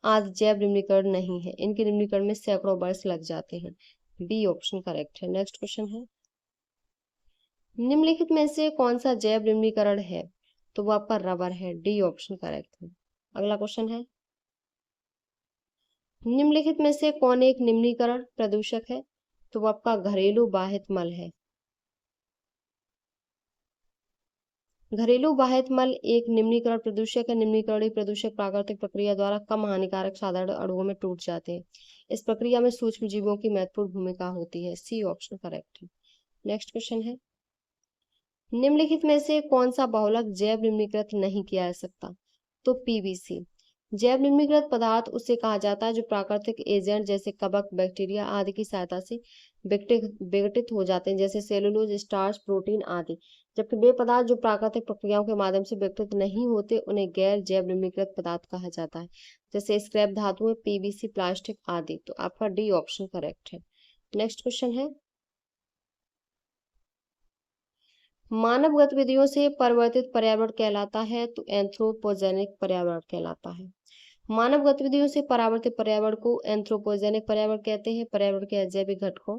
आदि जैव निम्नीकरण नहीं है। इनके निम्नीकरण में सैकड़ों वर्ष लग जाते हैं। बी ऑप्शन करेक्ट है। नेक्स्ट क्वेश्चन है, निम्नलिखित में से कौन सा जैव निम्नीकरण है? तो वो आपका रबर है। डी ऑप्शन करेक्ट है। अगला क्वेश्चन है, निम्नलिखित में से कौन एक निम्नीकरण प्रदूषक है? तो वो आपका घरेलू बाहित मल है। घरेलू बाहित मल एक निम्नीकरण प्रदूषक है। निम्नीकरणीय प्रदूषक प्राकृतिक प्रक्रिया द्वारा कम हानिकारक साधारण अणुओं में टूट जाते हैं। इस प्रक्रिया में सूक्ष्म जीवों की महत्वपूर्ण भूमिका होती है। सी ऑप्शन करेक्ट है। नेक्स्ट क्वेश्चन है, निम्नलिखित में से कौन सा बहुलक जैव निम्नीकृत नहीं किया जा सकता? तो पीवीसी। जैव निम्नीकृत पदार्थ उसे कहा जाता है जो प्राकृतिक एजेंट जैसे कवक, बैक्टीरिया आदि की सहायता से विघटित हो जाते हैं, जैसे सेलुलोज, स्टार्च, प्रोटीन आदि। जबकि वे पदार्थ जो प्राकृतिक प्रक्रियाओं के माध्यम से विघटित नहीं होते उन्हें गैर जैव निम्नीकृत पदार्थ कहा जाता है, जैसे स्क्रैप धातुएं, पीवीसी, प्लास्टिक आदि। तो आपका डी ऑप्शन करेक्ट है। नेक्स्ट क्वेश्चन है, मानव गतिविधियों से परिवर्तित पर्यावरण कहलाता है तो एंथ्रोपोजेनिक पर्यावरण कहलाता है। मानव गतिविधियों से परावर्तित पर्यावरण को एंथ्रोपोजेनिक पर्यावरण कहते हैं। पर्यावरण के अजैविक घटकों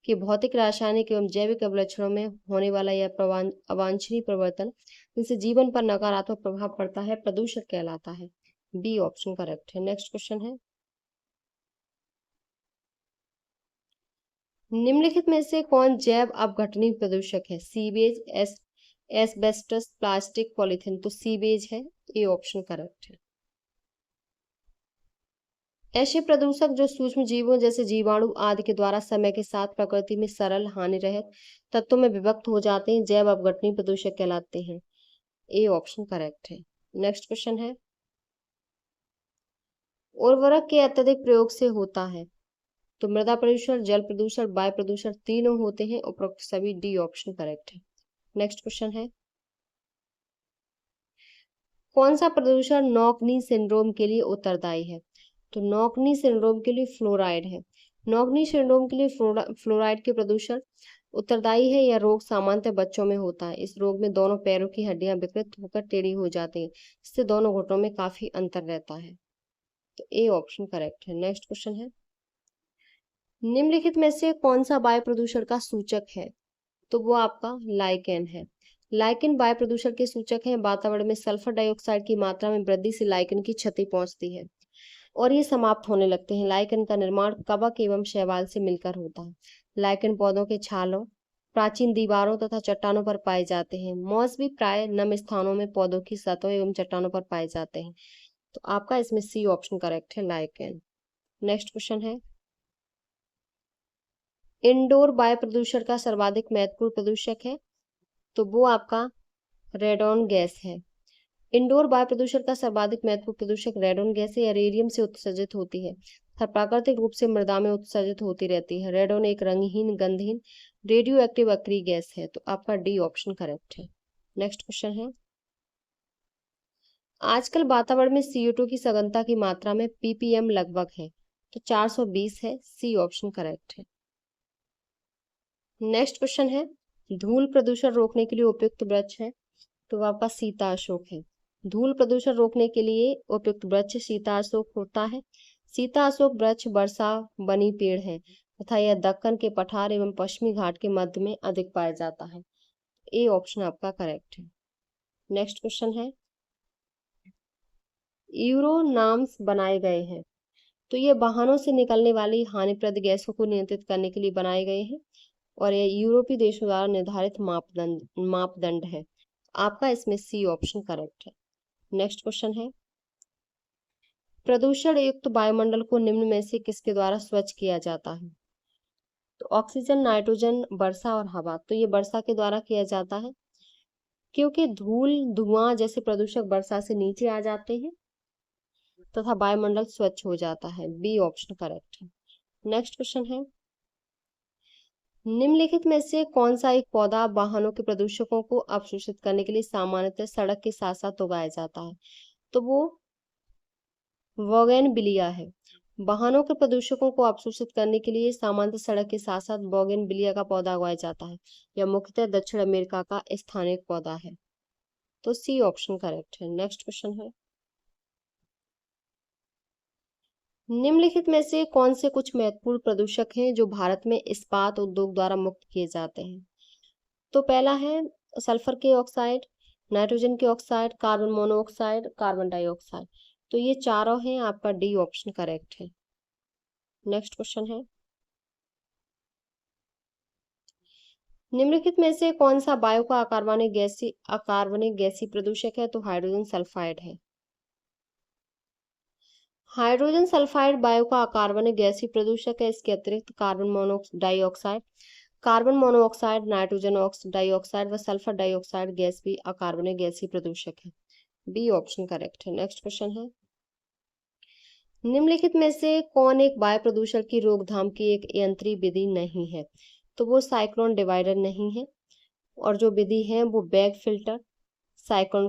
के भौतिक, रासायनिक एवं जैविक अवलक्षणों में होने वाला यह अवांछनीय परिवर्तन जिनसे जीवन पर नकारात्मक प्रभाव पड़ता है प्रदूषण कहलाता है। बी ऑप्शन करेक्ट है। नेक्स्ट क्वेश्चन है, निम्नलिखित में से कौन जैव अपघटनीय प्रदूषक है? Sewage, asbestos, plastic, polythene. तो सीवेज है, ए ऑप्शन करेक्ट है। ऐसे प्रदूषक जो सूक्ष्म जीवों जैसे जीवाणु आदि के द्वारा समय के साथ प्रकृति में सरल हानि रहित तत्वों में विभक्त हो जाते हैं जैव अपघटनीय प्रदूषक कहलाते हैं। ए ऑप्शन करेक्ट है। नेक्स्ट क्वेश्चन है, उर्वरक के अत्यधिक प्रयोग से होता है तो मृदा प्रदूषण, जल प्रदूषण, वायु प्रदूषण, तीनों होते हैं उपरोक्त सभी। डी ऑप्शन करेक्ट है। नेक्स्ट क्वेश्चन है, कौन सा प्रदूषण नॉकनी सिंड्रोम के लिए उत्तरदायी है? तो नॉकनी सिंड्रोम के लिए फ्लोराइड है। नॉकनी सिंड्रोम के लिए फ्लोराइड के प्रदूषण उत्तरदायी है। यह रोग सामान्यतः बच्चों में होता है। इस रोग में दोनों पैरों की हड्डियां विकृत होकर टेढ़ी हो जाती हैं, इससे दोनों घुटनों में काफी अंतर रहता है। तो ए ऑप्शन करेक्ट है। नेक्स्ट क्वेश्चन है, निम्नलिखित में से कौन सा वायु प्रदूषण का सूचक है? तो वो आपका लाइकेन है। लाइकेन वायु प्रदूषण के सूचक हैं। वातावरण में सल्फर डाइऑक्साइड की मात्रा में वृद्धि से लाइकेन की क्षति पहुंचती है और ये समाप्त होने लगते हैं। लाइकेन का निर्माण कवक एवं शैवाल से मिलकर होता है। लाइकेन पौधों के छालों, प्राचीन दीवारों तथा चट्टानों पर पाए जाते हैं। मॉस भी प्राय नम स्थानों में पौधों की सतहों एवं चट्टानों पर पाए जाते हैं। तो आपका इसमें सी ऑप्शन करेक्ट है, लाइकेन। नेक्स्ट क्वेश्चन है, इंडोर वायु प्रदूषण का सर्वाधिक महत्वपूर्ण प्रदूषक है तो वो आपका रेडॉन गैस है। इंडोर वायु प्रदूषण का सर्वाधिक महत्वपूर्ण प्रदूषक रेडॉन गैस है। रेडियम से उत्सर्जित होती है तथा प्राकृतिक रूप से मृदा में उत्सर्जित होती रहती है। रेडॉन एक रंगहीन, गंधहीन, रेडियो एक्टिव अक्रिय गैस है। तो आपका डी ऑप्शन करेक्ट है। नेक्स्ट क्वेश्चन है, आजकल वातावरण में CO2 की सघनता की मात्रा में ppm लगभग है तो 420 है। सी ऑप्शन करेक्ट है। नेक्स्ट क्वेश्चन है, धूल प्रदूषण रोकने के लिए उपयुक्त वृक्ष है तो आपका सीता अशोक है। धूल प्रदूषण रोकने के लिए उपयुक्त वृक्ष सीता अशोक होता है। सीता अशोक वृक्ष वर्षा बनी पेड़ है तथा यह दक्कन के पठार एवं पश्चिमी घाट के मध्य में अधिक पाया जाता है। ए ऑप्शन आपका करेक्ट है। नेक्स्ट क्वेश्चन है, यूरो नाम्स बनाए गए हैं तो ये वाहनों से निकलने वाली हानिप्रद गैसों को नियंत्रित करने के लिए बनाए गए हैं और यह यूरोपीय देशों द्वारा निर्धारित मापदंड है। आपका इसमें सी ऑप्शन करेक्ट है। नेक्स्ट क्वेश्चन है, प्रदूषण युक्त वायुमंडल को निम्न में से किसके द्वारा स्वच्छ किया जाता है? तो ऑक्सीजन, नाइट्रोजन, वर्षा और हवा। तो ये वर्षा के द्वारा किया जाता है क्योंकि धूल, धुआं जैसे प्रदूषक वर्षा से नीचे आ जाते हैं तथा वायुमंडल स्वच्छ हो जाता है। बी ऑप्शन करेक्ट है। नेक्स्ट क्वेश्चन है, निम्नलिखित में से कौन सा एक पौधा वाहनों के प्रदूषकों को अवशोषित करने के लिए सामान्यतः सड़क के साथ साथ उगाया जाता है? तो वो बोगेनविलिया है। वाहनों के प्रदूषकों को अवशोषित करने के लिए सामान्यतः सड़क के साथ साथ बोगेनविलिया का पौधा उगाया जाता है। यह मुख्यतः दक्षिण अमेरिका का स्थानिक पौधा है। तो सी ऑप्शन करेक्ट है। नेक्स्ट क्वेश्चन है, निम्नलिखित में से कौन से कुछ महत्वपूर्ण प्रदूषक हैं जो भारत में इस्पात उद्योग द्वारा मुक्त किए जाते हैं? तो पहला है सल्फर के ऑक्साइड, नाइट्रोजन के oxide, carbon monoxide, carbon dioxide. तो ये चारों हैं। आपका डी ऑप्शन करेक्ट है। नेक्स्ट क्वेश्चन है, निम्नलिखित में से कौन सा वायु का अकार्बनिक गैसीय प्रदूषक है? तो हाइड्रोजन सल्फाइड है। हाइड्रोजन सल्फाइड वायु का अकार्बनिक गैसीय प्रदूषक है। इसके अतिरिक्त कार्बन मोनोऑक्साइड, नाइट्रोजन डाइऑक्साइड व सल्फर डाइऑक्साइड गैस भी अकार्बनिक गैसीय प्रदूषक है। बी ऑप्शन करेक्ट है। नेक्स्ट क्वेश्चन है, निम्नलिखित में से कौन एक वायु प्रदूषण की रोकथाम की एक यंत्रीय विधि नहीं है? तो वो साइक्लोन डिवाइडर नहीं है, और जो विधि है वो bag filter, cyclone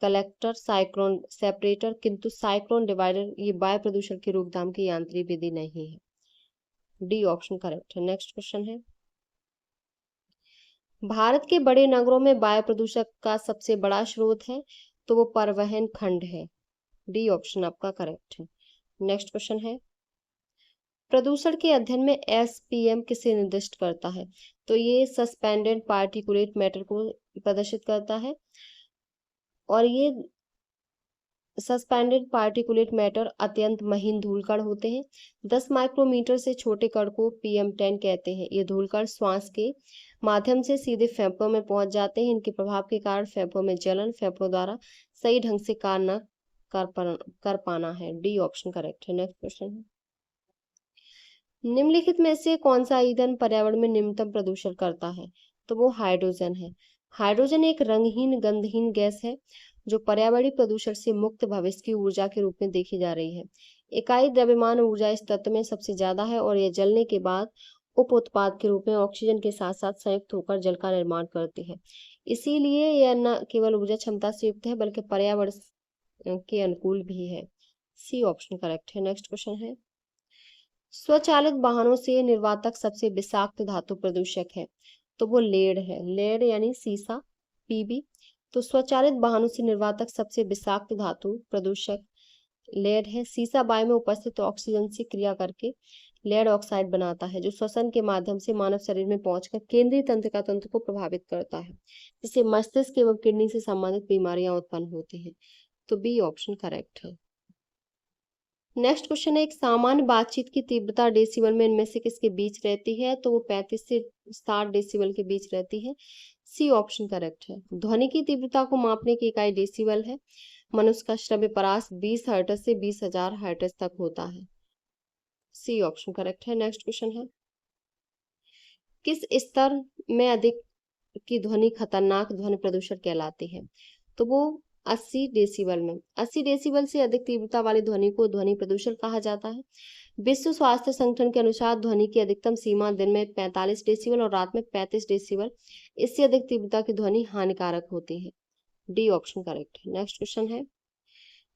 collector, cyclone separator, किंतु साइक्लोन डिवाइडर ये वायु प्रदूषण की रोकथाम की यांत्रिक विधि नहीं है। डी ऑप्शन करेक्ट है। नेक्स्ट क्वेश्चन है, भारत के बड़े नगरों में वायु प्रदूषण का सबसे बड़ा स्रोत है, तो वो परिवहन खंड है। डी ऑप्शन आपका करेक्ट है। नेक्स्ट क्वेश्चन है, प्रदूषण के अध्ययन में एसपीएम किसे निर्दिष्ट करता है? तो ये सस्पेंडेड पार्टिकुलेट मैटर को प्रदर्शित करता है, और ये सस्पेंडेड पार्टिकुलेट मैटर अत्यंत महीन धूलकण होते हैं। 10 माइक्रोमीटर से छोटे कण को PM10 कहते हैं। ये धूलकण श्वास के माध्यम से सीधे फेफड़ों में पहुंच जाते हैं। इनके प्रभाव के कारण फेफड़ों में जलन, फेफड़ों द्वारा सही ढंग से कार्य न कर पाना है। डी ऑप्शन करेक्ट है। नेक्स्ट क्वेश्चन है, निम्नलिखित में से कौन सा ईंधन पर्यावरण में निम्नतम प्रदूषण करता है? तो वो हाइड्रोजन है। हाइड्रोजन एक रंगहीन गंधहीन गैस है जो पर्यावरणीय प्रदूषण से मुक्त भविष्य की ऊर्जा के रूप में देखी जा रही है। इकाई द्रव्यमान ऊर्जा इस तत्व में सबसे ज्यादा है, और यह जलने के बाद उप उत्पाद के रूप में ऑक्सीजन के साथ साथ संयुक्त होकर जल का निर्माण करती है। इसीलिए यह न केवल ऊर्जा क्षमता से युक्त है बल्कि पर्यावरण के अनुकूल भी है। सी ऑप्शन करेक्ट है। नेक्स्ट क्वेश्चन है, स्वचालित वाहनों से निर्वातक सबसे विषाक्त धातु प्रदूषक है? तो वो लेड है। लेड यानी सीसा, पीबी। तो स्वचालित वाहनों से निर्वातक सबसे विषाक्त धातु प्रदूषक लेड है। सीसा वायु में उपस्थित ऑक्सीजन से क्रिया करके लेड ऑक्साइड बनाता है, जो श्वसन के माध्यम से मानव शरीर में पहुंचकर केंद्रीय तंत्र को प्रभावित करता है, जिससे मस्तिष्क एवं किडनी से संबंधित बीमारियां उत्पन्न होती हैं। तो बी ऑप्शन करेक्ट है। नेक्स्ट क्वेश्चन है, एक सामान्य बातचीत की तीव्रता डेसिबल में इनमें से किसके बीच रहती है? तो वो 35 से 60 डेसिबल के बीच रहती है। सी ऑप्शन करेक्ट है। ध्वनि की तीव्रता को मापने की इकाई डेसिबल है। मनुष्य का श्रव्य परास 20 हर्ट्ज से 20,000 हर्ट्ज तक होता है। सी ऑप्शन करेक्ट है। नेक्स्ट क्वेश्चन है, किस स्तर में अधिक की ध्वनि खतरनाक ध्वनि प्रदूषण कहलाती है? तो वो 80 डेसिबल में। 80 डेसिबल से अधिक तीव्रता वाली ध्वनि को ध्वनि प्रदूषण कहा जाता है। विश्व स्वास्थ्य संगठन के अनुसार ध्वनि की अधिकतम सीमा दिन में 45 डेसिबल और रात में 35 डेसिबल। इससे अधिक तीव्रता की ध्वनि हानिकारक होती है। डी ऑप्शन करेक्ट है। नेक्स्ट क्वेश्चन है,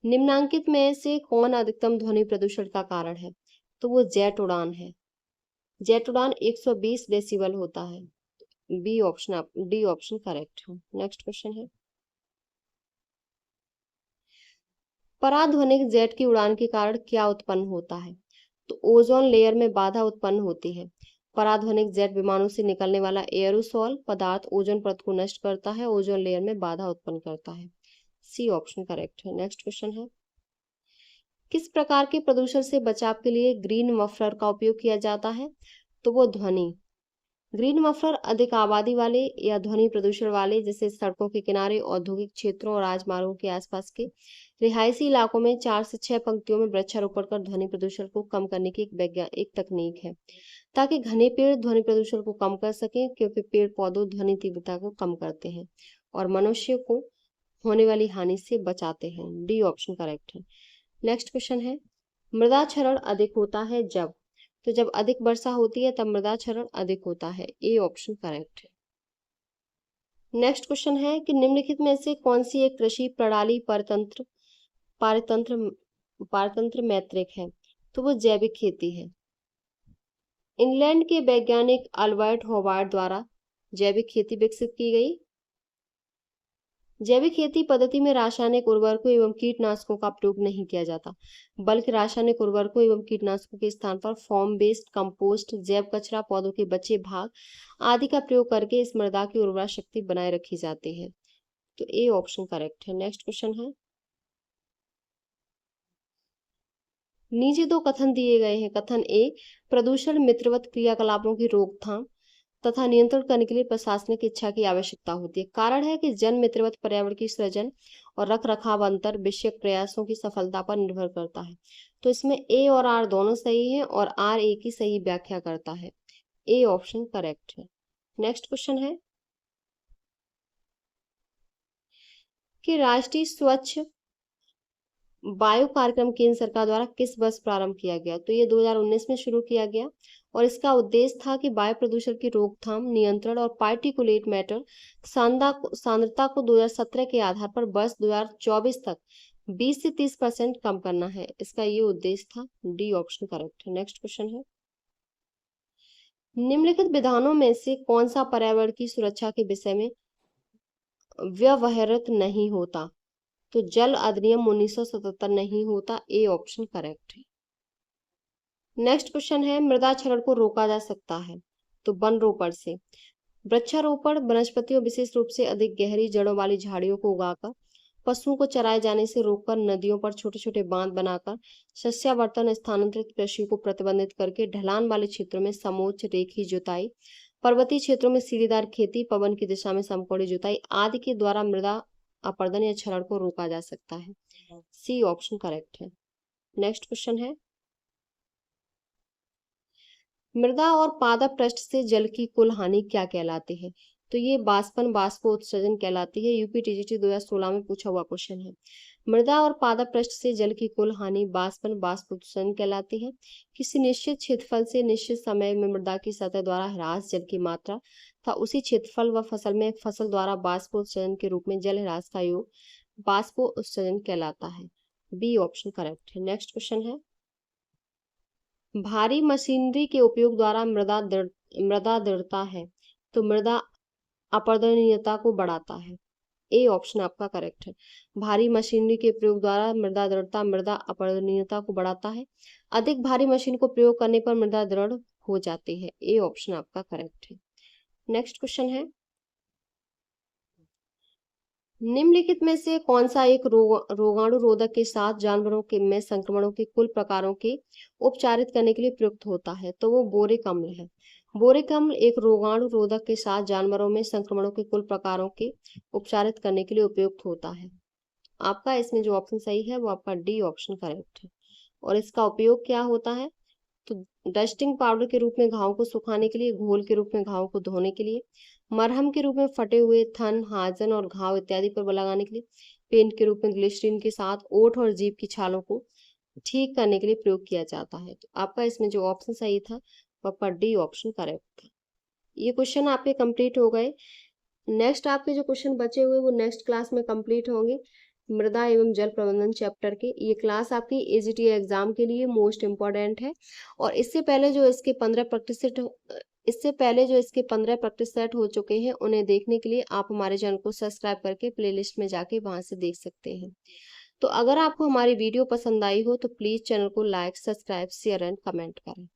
निम्नांकित में से कौन अधिकतम ध्वनि प्रदूषण का कारण है? तो वो जेट उड़ान है। जेट उड़ान 120 डेसिबल होता है। B option D option correct है। नेक्स्ट क्वेश्चन है, पराध्वनिक जेट की उड़ान के कारण क्या उत्पन्न होता है? तो ओजोन लेयर में बाधा उत्पन्न होती है। पराध्वनिक जेट विमानों से निकलने वाला एयरोसॉल पदार्थ ओजोन परत को नष्ट करता है, ओजोन लेयर में बाधा उत्पन्न करता है। सी ऑप्शन करेक्ट है। नेक्स्ट क्वेश्चन है, किस प्रकार के प्रदूषण से बचाव के लिए ग्रीन मफलर का उपयोग किया जाता है? तो वो ध्वनि। ग्रीन मफलर अधिक आबादी वाले या ध्वनि प्रदूषण वाले, जैसे सड़कों के किनारे, औद्योगिक क्षेत्रों और राजमार्गों के आसपास के रिहायशी इलाकों में 4 से 6 पंक्तियों में वृक्षारोपण कर ध्वनि प्रदूषण को कम करने की एक तकनीक है, ताकि घने पेड़ ध्वनि प्रदूषण को कम कर सकें, क्योंकि पेड़ पौधों ध्वनि तीव्रता को कम करते हैं और मनुष्य को होने वाली हानि से बचाते हैं। डी ऑप्शन करेक्ट है। नेक्स्ट क्वेश्चन है, मृदा क्षरण अधिक होता है जब? तो जब अधिक वर्षा होती है तब मृदा क्षरण अधिक होता है। ए ऑप्शन करेक्ट है। नेक्स्ट क्वेश्चन है कि निम्नलिखित में से कौन सी एक कृषि प्रणाली पारतंत्र पारतंत्र मैत्रिक है? तो वो जैविक खेती है। इंग्लैंड के वैज्ञानिक अल्बर्ट हॉबार्ड द्वारा जैविक खेती विकसित की गई। जैविक खेती पद्धति में रासायनिक उर्वरकों एवं कीटनाशकों का प्रयोग नहीं किया जाता, बल्कि रासायनिक उर्वरकों एवं कीटनाशकों के स्थान पर फॉर्म बेस्ड कंपोस्ट, जैव कचरा, पौधों के बचे भाग आदि का प्रयोग करके इस मृदा की उर्वरा शक्ति बनाए रखी जाती है। तो ए ऑप्शन करेक्ट है। नेक्स्ट क्वेश्चन है, नीचे दो कथन दिए गए हैं। कथन ए, प्रदूषण मित्रवत क्रियाकलापों की रोकथाम तथा नियंत्रण करने के लिए प्रशासनिक इच्छा की आवश्यकता होती है। कारण है कि जन मित्रवत पर्यावरण की सृजन और रख रखाव अंतर विषयक प्रयासों की सफलता पर निर्भर करता है। तो इसमें ए और आर दोनों सही है, और आर ए की सही व्याख्या करता है। ए ऑप्शन करेक्ट है। नेक्स्ट क्वेश्चन है कि राष्ट्रीय स्वच्छ वायु कार्यक्रम केंद्र सरकार द्वारा किस वर्ष प्रारंभ किया गया? तो ये 2019 में शुरू किया गया और इसका उद्देश्य था कि वायु प्रदूषण की रोकथाम, नियंत्रण और पार्टिकुलेट मैटर सांद्रता को 2017 के आधार पर वर्ष 2024 तक 20 से 30% कम करना है। इसका ये उद्देश्य था। डी ऑप्शन करेक्ट है। नेक्स्ट क्वेश्चन है, निम्नलिखित विधानों में से कौन सा पर्यावरण की सुरक्षा के विषय में व्यवहारित नहीं होता? तो जल अधिनियम 1977 नहीं होता। ए ऑप्शन करेक्ट है। नेक्स्ट क्वेश्चन है, मृदा क्षरण को रोका जा सकता है? तो वन रोपण से, वृक्षारोपण, वनस्पतियों विशेष रूप से अधिक गहरी जड़ों वाली झाड़ियों को उगाकर, पशुओं को चराए जाने से रोककर, नदियों पर छोटे छोटे बांध बनाकर, सस्यावर्तन, स्थानांतरित कृषि को प्रतिबंधित करके, ढलान वाले क्षेत्रों में समोच्च रेखीय जुताई, पर्वतीय क्षेत्रों में सीढ़ीदार खेती, पवन की दिशा में समकोणीय जुताई आदि के द्वारा मृदा अपरदन या क्षरण को रोका जा सकता है। सी ऑप्शन करेक्ट है। नेक्स्ट क्वेश्चन है, मृदा और पादप पृष्ठ से जल की कुल हानि क्या कहलाती है? तो ये बाष्पन बाष्पोत्सर्जन कहलाती है। यूपी टीजीटी 2016 में पूछा हुआ क्वेश्चन है। मृदा और पादप पृष्ठ से जल की कुल हानि बाष्पन बाष्पोत्सर्जन कहलाती है। किसी निश्चित क्षेत्रफल से निश्चित समय में मृदा की सतह द्वारा ह्रास जल की मात्रा तथा उसी क्षेत्रफल व फसल में फसल द्वारा बाष्पोत्सर्जन के रूप में जल ह्रास का योग बाष्पोत्सर्जन कहलाता है। बी ऑप्शन करेक्ट है। नेक्स्ट क्वेश्चन है, भारी मशीनरी के उपयोग द्वारा मृदा दृढ़ता है तो मृदा अपरदनीयता को बढ़ाता है। ए ऑप्शन आपका करेक्ट है। भारी मशीनरी के प्रयोग द्वारा मृदा दृढ़ता मृदा अपरदनीयता को बढ़ाता है। अधिक भारी मशीन को प्रयोग करने पर मृदा दृढ़ हो जाती है। ए ऑप्शन आपका करेक्ट है। नेक्स्ट क्वेश्चन है, निम्नलिखित में से कौन सा एक रोगाणुरोधक के साथ जानवरों के में संक्रमणों के कुल प्रकारों के उपचारित करने के लिए प्रयुक्त होता है? तो वो बोरिक अम्ल है। बोरिक अम्ल एक रोगाणुरोधक के साथ जानवरों में संक्रमणों के कुल प्रकारों के उपचारित करने के लिए उपयुक्त होता है। आपका इसमें जो ऑप्शन सही है वो आपका डी ऑप्शन करेक्ट है। और इसका उपयोग क्या होता है? तो डस्टिंग पाउडर के रूप में घावों को सुखाने के लिए, घोल के रूप में घावों को धोने के लिए, मरहम के रूप में फटे हुए थन, हाजन और घाव इत्यादि पर लगाने के लिए, पेंट के रूप में ग्लिसरीन के साथ ओठ और जीभ की छालों को ठीक करने के लिए प्रयोग किया जाता है। तो आपका इसमें जो ऑप्शन सही था वो आपका डी ऑप्शन करेक्ट था। ये क्वेश्चन आपके कंप्लीट हो गए। नेक्स्ट आपके जो क्वेश्चन बचे हुए वो नेक्स्ट क्लास में कंप्लीट होंगे। मृदा एवं जल प्रबंधन चैप्टर के ये क्लास आपकी एजीटी एग्जाम के लिए मोस्ट इम्पोर्टेंट है। और इससे पहले जो इसके 15 प्रैक्टिस सेट हो चुके हैं उन्हें देखने के लिए आप हमारे चैनल को सब्सक्राइब करके प्लेलिस्ट में जाके वहां से देख सकते हैं। तो अगर आपको हमारी वीडियो पसंद आई हो तो प्लीज चैनल को like, subscribe, share and comment करें।